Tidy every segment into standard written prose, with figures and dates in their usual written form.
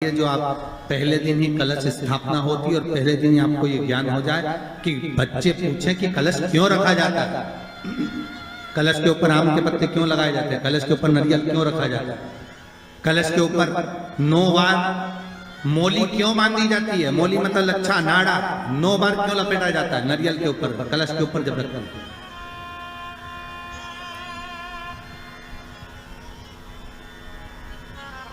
ये जो आप पहले दिन ही कलश स्थापना होती है और पहले दिन ही आपको ये ज्ञान हो जाए कि बच्चे पूछें कि कलश क्यों रखा जाता है, कलश के ऊपर आम के पत्ते क्यों लगाए जाते हैं, कलश के ऊपर नारियल क्यों रखा जाता है, कलश के ऊपर 9 बार मोली क्यों बांधी जाती है, मोली मतलब लच्छा नाड़ा 9 बार क्यों लपेटा जाता है नारियल के ऊपर, कलश के ऊपर जब रखते हैं।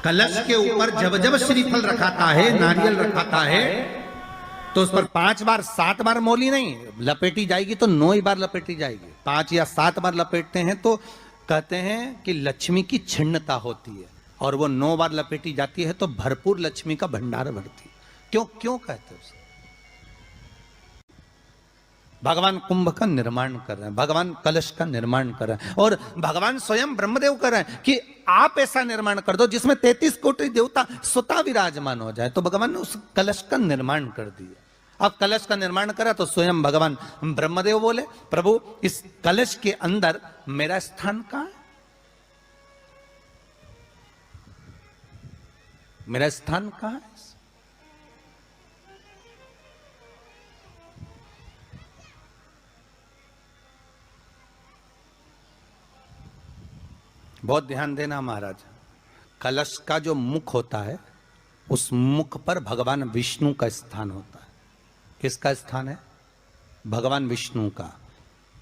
कलश के ऊपर जब जब श्रीफल रखाता है, नारियल रखाता है, तो उस पर 5 बार 7 बार मोली नहीं लपेटी जाएगी, तो 9 ही बार लपेटी जाएगी। 5 या 7 बार लपेटते हैं तो कहते हैं कि लक्ष्मी की छिन्नता होती है, और वो 9 बार लपेटी जाती है तो भरपूर लक्ष्मी का भंडार भरती है। क्यों क्यों कहते हैं उसे? भगवान कुंभ का निर्माण कर रहे हैं, भगवान कलश का निर्माण कर रहे हैं, और भगवान स्वयं ब्रह्मदेव कर रहे हैं कि आप ऐसा निर्माण कर दो जिसमें 33 कोटि देवता स्वतः विराजमान हो जाए। तो भगवान ने उस कलश का निर्माण कर दिया। अब कलश का निर्माण करा तो स्वयं भगवान ब्रह्मदेव बोले, प्रभु इस कलश के अंदर मेरा स्थान कहां है, मेरा स्थान कहां है? बहुत ध्यान देना महाराज, कलश का जो मुख होता है उस मुख पर भगवान विष्णु का स्थान होता है। किसका स्थान है? भगवान विष्णु का।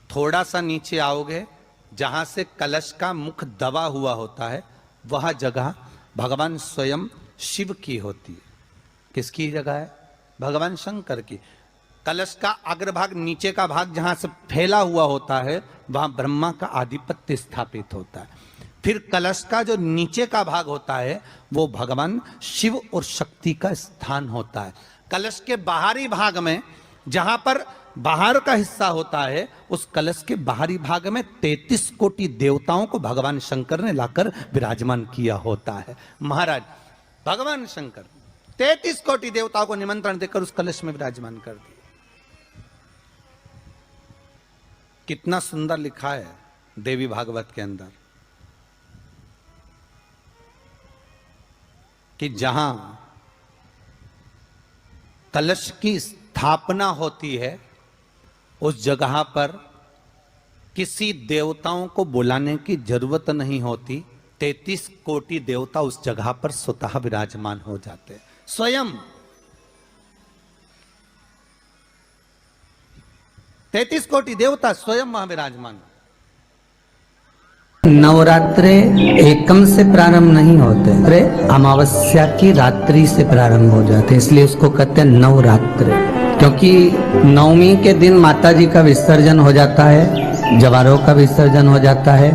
थोड़ा सा नीचे आओगे, जहां से कलश का मुख दबा हुआ होता है वह जगह भगवान स्वयं शिव की होती है। किसकी जगह है? भगवान शंकर की। कलश का अग्रभाग, नीचे का भाग जहां से फैला हुआ होता है वहां ब्रह्मा का आधिपत्य स्थापित होता है। फिर कलश का जो नीचे का भाग होता है वो भगवान शिव और शक्ति का स्थान होता है। कलश के बाहरी भाग में, जहां पर बाहर का हिस्सा होता है, उस कलश के बाहरी भाग में 33 कोटि देवताओं को भगवान शंकर ने लाकर विराजमान किया होता है। महाराज भगवान शंकर 33 कोटि देवताओं को निमंत्रण देकर उस कलश में विराजमान कर दिया। कितना सुंदर लिखा है देवी भागवत के अंदर कि जहां कलश की स्थापना होती है उस जगह पर किसी देवताओं को बुलाने की जरूरत नहीं होती। 33 कोटि देवता उस जगह पर स्वतः विराजमान हो जाते हैं। स्वयं 33 कोटि देवता स्वयं वहां विराजमान। नवरात्रे एकम से प्रारंभ नहीं होते, अरे अमावस्या की रात्रि से प्रारंभ हो जाते, इसलिए उसको कहते हैं नवरात्रे। क्योंकि नवमी के दिन माता जी का विसर्जन हो जाता है, जवारों का विसर्जन हो जाता है,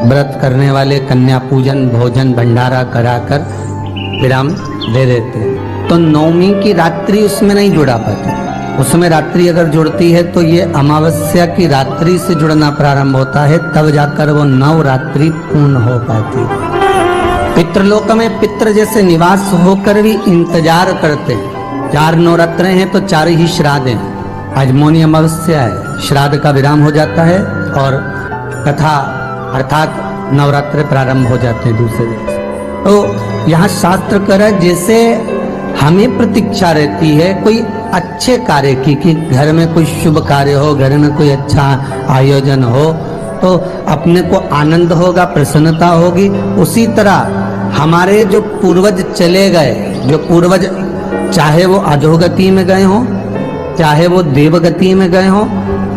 व्रत करने वाले कन्या पूजन भोजन भंडारा कराकर विराम दे देते हैं। तो नवमी की रात्रि उसमें नहीं जुड़ा पाती, उसमें रात्रि अगर जुड़ती है तो ये अमावस्या की रात्रि से जुड़ना प्रारंभ होता है, तब जाकर वो नवरात्रि पूर्ण हो पाती है। पितृलोक में पितृ जैसे निवास होकर भी इंतजार करते हैं। 4 नवरात्रे हैं तो 4 ही श्राद्ध हैं। आज मौनी अमावस्या है, श्राद्ध का विराम हो जाता है और कथा अर्थात नवरात्रे प्रारंभ हो जाते हैं दूसरे दिन। तो यहाँ शास्त्र कह रहा है जैसे हमें प्रतीक्षा रहती है कोई अच्छे कार्य की, कि घर में कोई शुभ कार्य हो, घर में कोई अच्छा आयोजन हो तो अपने को आनंद होगा, प्रसन्नता होगी। उसी तरह हमारे जो पूर्वज चले गए, जो पूर्वज चाहे वो अधोगति में गए हों, चाहे वो देवगति में गए हों,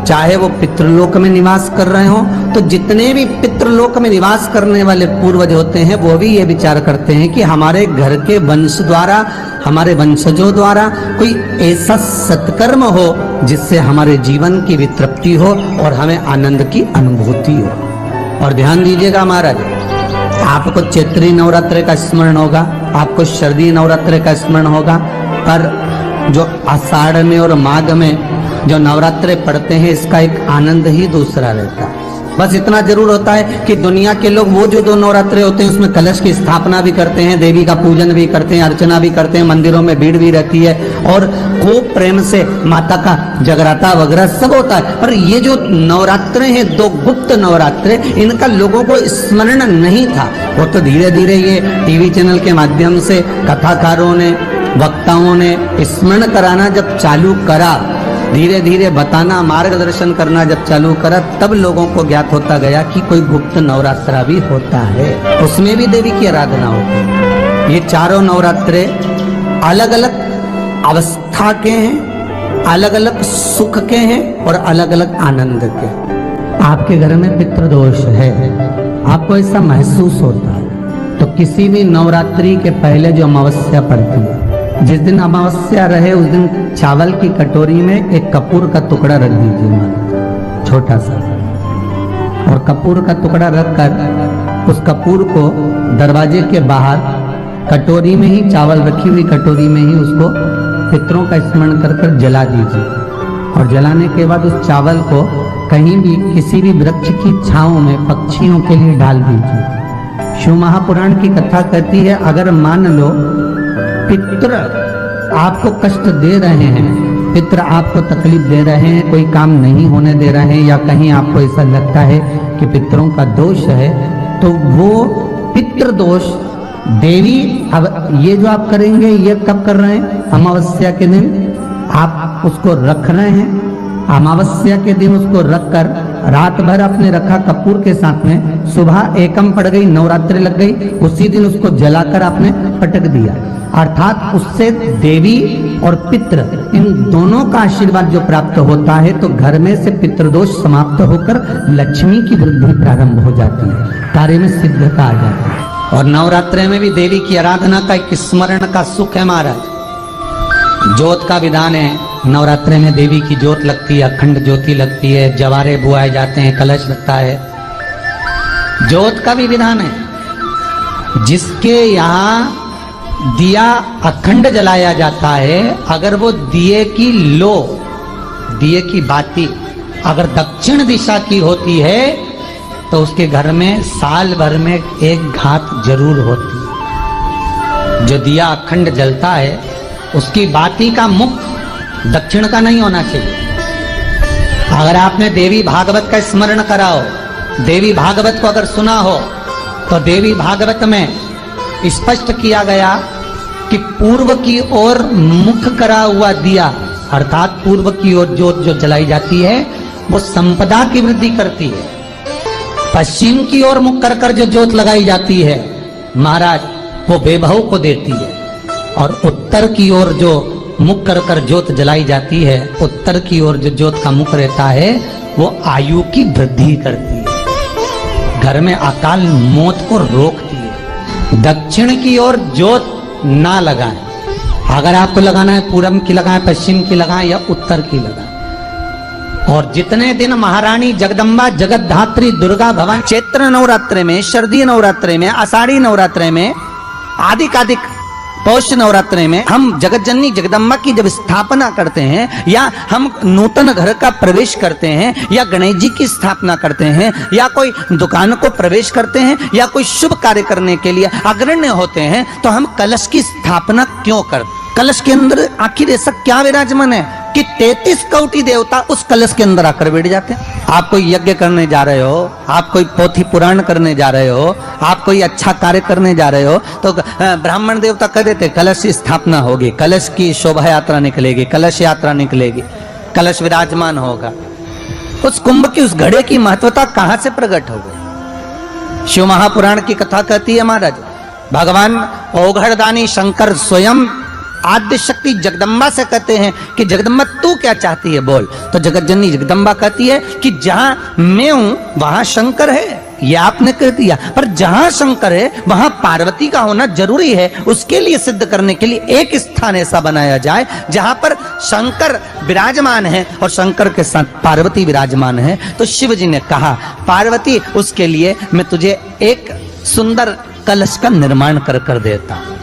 चाहे वो पितृलोक में निवास कर रहे हों, तो जितने भी पितृलोक में निवास करने वाले पूर्वज होते हैं वो भी ये विचार करते हैं कि हमारे घर के वंश द्वारा, हमारे वंशजों द्वारा कोई ऐसा सत्कर्म हो जिससे हमारे जीवन की वितृप्ति हो और हमें आनंद की अनुभूति हो। और ध्यान दीजिएगा महाराज, आपको चैत्री नवरात्रि का स्मरण होगा, आपको शरदी नवरात्रि का स्मरण होगा, पर जो आषाढ़ में और माघ में जो नवरात्रे पढ़ते हैं इसका एक आनंद ही दूसरा रहता है। बस इतना जरूर होता है कि दुनिया के लोग वो जो 2 नवरात्रे होते हैं उसमें कलश की स्थापना भी करते हैं, देवी का पूजन भी करते हैं, अर्चना भी करते हैं, मंदिरों में भीड़ भी रहती है और खूब प्रेम से माता का जगराता वगैरह सब होता है। पर ये जो नवरात्रे हैं 2 गुप्त नवरात्रे, इनका लोगों को स्मरण नहीं था। वो तो धीरे धीरे ये टीवी चैनल के माध्यम से कथाकारों ने, वक्ताओं ने स्मरण कराना जब चालू करा, धीरे धीरे बताना, मार्गदर्शन करना जब चालू करा, तब लोगों को ज्ञात होता गया कि कोई गुप्त नवरात्रा भी होता है, उसमें भी देवी की आराधना होती है। ये चारों नवरात्रे अलग अलग अवस्था के हैं, अलग अलग सुख के हैं और अलग अलग आनंद के। आपके घर में पितृदोष है, आपको ऐसा महसूस होता है, तो किसी भी नवरात्रि के पहले जो अमावस्या पड़ती है, जिस दिन अमावस्या रहे उस दिन चावल की कटोरी में एक कपूर का टुकड़ा रख दीजिए, छोटा सा, और कपूर का टुकड़ा रखकर उस कपूर को दरवाजे के बाहर कटोरी में ही, चावल रखी हुई कटोरी में ही उसको पितरों का स्मरण कर कर जला दीजिए। और जलाने के बाद उस चावल को कहीं भी किसी भी वृक्ष की छांव में पक्षियों के लिए डाल दीजिए। शिव महापुराण की कथा कहती है, अगर मान लो पितृ आपको कष्ट दे रहे हैं, पितृ आपको तकलीफ दे रहे हैं, कोई काम नहीं होने दे रहे हैं, या कहीं आपको ऐसा लगता है कि पितरों का दोष है, तो वो पितृदोष देवी, अब ये जो आप करेंगे ये कब कर रहे हैं? अमावस्या के दिन आप उसको रख रहे हैं, अमावस्या के दिन उसको रखकर रात भर आपने रखा कपूर के साथ में, सुबह एकम पड़ गई, नवरात्रि लग गई, उसी दिन उसको जलाकर आपने पटक दिया। अर्थात उससे देवी और पितृ इन दोनों का आशीर्वाद जो प्राप्त होता है, तो घर में से पितृदोष समाप्त होकर लक्ष्मी की वृद्धि प्रारंभ हो जाती है, कार्य में सिद्धता आ जाती है। और नवरात्रि में भी देवी की आराधना का एक स्मरण का सुख है महाराज। ज्योत का विधान है, नवरात्रि में देवी की ज्योत लगती है, अखंड ज्योति लगती है, जवारे बुआए जाते हैं, कलश लगता है, ज्योत का भी विधान है। जिसके यहाँ दिया अखंड जलाया जाता है, अगर वो दिए की लो, दिए की बाती अगर दक्षिण दिशा की होती है, तो उसके घर में साल भर में एक घात जरूर होती है। जो दिया अखंड जलता है उसकी बाती का मुख दक्षिण का नहीं होना चाहिए। अगर आपने देवी भागवत का स्मरण कराओ, देवी भागवत को अगर सुना हो, तो देवी भागवत में स्पष्ट किया गया कि पूर्व की ओर मुख करा हुआ दिया, अर्थात पूर्व की ओर ज्योत जो जलाई जाती है वो संपदा की वृद्धि करती है। पश्चिम की ओर मुख कर कर जो ज्योत लगाई जाती है महाराज, वो वैभव को देती है। और उत्तर की ओर जो मुख कर कर ज्योत जलाई जाती है, उत्तर की ओर जो ज्योत का मुख रहता है, वो आयु की वृद्धि करती है, घर में अकाल मौत को रोकती है। दक्षिण की ओर ज्योत ना लगाएं, अगर आपको लगाना है पूरब की लगाएं, पश्चिम की लगाएं या उत्तर की लगाएं। और जितने दिन महारानी जगदम्बा जगतधात्री दुर्गा भवानी चैत्र नवरात्रे में, शरदीय नवरात्रे में, आषाढ़ी नवरात्रे में, आदिक पौष नवरात्रे में हम जगत जननी जगदम्बा की जब स्थापना करते हैं, या हम नूतन घर का प्रवेश करते हैं, या गणेश जी की स्थापना करते हैं, या कोई दुकान को प्रवेश करते हैं, या कोई शुभ कार्य करने के लिए अग्रण्य होते हैं, तो हम कलश की स्थापना क्यों करते? कलश के अंदर आखिर ऐसा क्या विराजमान है कि 33 कोटि देवता उस कलश के अंदर आकर बैठ जाते हैं? आप कोई यज्ञ करने जा रहे हो, आप कोई पोथी पुराण करने जा रहे हो, आप कोई अच्छा कार्य करने जा रहे हो, तो ब्राह्मण देवता कह देते कलश की स्थापना होगी, कलश की शोभा यात्रा निकलेगी, कलश यात्रा निकलेगी, कलश विराजमान होगा। उस कुंभ की, उस घड़े की महत्वता कहां से प्रकट हो गई? शिव महापुराण की कथा कहती है महाराज, भगवान ओघड़दानी शंकर स्वयं आद्य शक्ति जगदम्बा से कहते हैं कि जगदम्बा तू क्या चाहती है बोल। तो जगत जननी जगदम्बा कहती है कि जहां मैं हूं वहां शंकर है, ये आपने कह दिया, पर जहां शंकर है वहां पार्वती का होना जरूरी है। उसके लिए सिद्ध करने के लिए एक स्थान ऐसा बनाया जाए जहां पर शंकर विराजमान है और शंकर के साथ पार्वती विराजमान है। तो शिव जी ने कहा, पार्वती उसके लिए मैं तुझे एक सुंदर कलश का निर्माण कर कर देता हूं।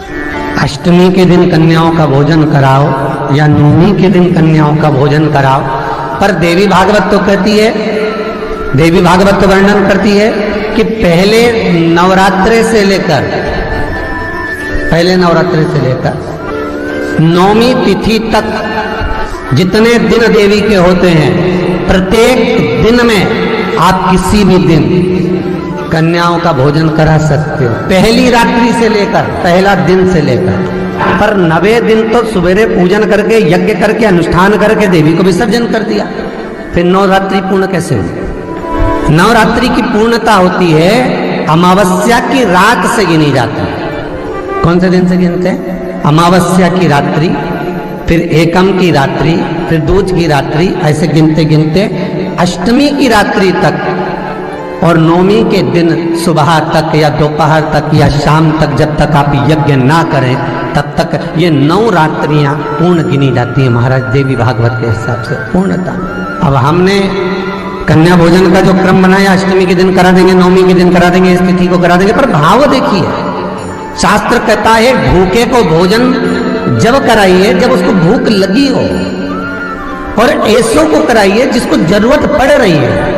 अष्टमी के दिन कन्याओं का भोजन कराओ या नवमी के दिन कन्याओं का भोजन कराओ, पर देवी भागवत तो कहती है देवी भागवत वर्णन करती है कि पहले नवरात्रे से लेकर नौमी तिथि तक जितने दिन देवी के होते हैं, प्रत्येक दिन में आप किसी भी दिन कन्याओं का भोजन करा सकते हो, पहली रात्रि से लेकर, पहला दिन से लेकर। पर 9वें दिन तो सवेरे पूजन करके, यज्ञ करके, अनुष्ठान करके देवी को विसर्जन कर दिया। फिर नवरात्रि पूर्ण कैसे हुई? नवरात्रि की पूर्णता होती है अमावस्या की रात से गिनी जाती है। कौन से दिन से गिनते हैं? अमावस्या की रात्रि, फिर एकम की रात्रि, फिर दूज की रात्रि, ऐसे गिनते गिनते अष्टमी की रात्रि तक और नौमी के दिन सुबह तक या दोपहर तक या शाम तक, जब तक आप यज्ञ ना करें तब तक ये 9 रात्रियां पूर्ण गिनी जाती है महाराज देवी भागवत के हिसाब से पूर्णता। अब हमने कन्या भोजन का जो क्रम बनाया, अष्टमी के दिन करा देंगे, नौमी के दिन करा देंगे, इस तिथि को करा देंगे, पर भाव देखिए, शास्त्र कहता है भूखे को भोजन जब कराइए जब उसको भूख लगी हो, और ऐसों को कराइए जिसको जरूरत पड़ रही है।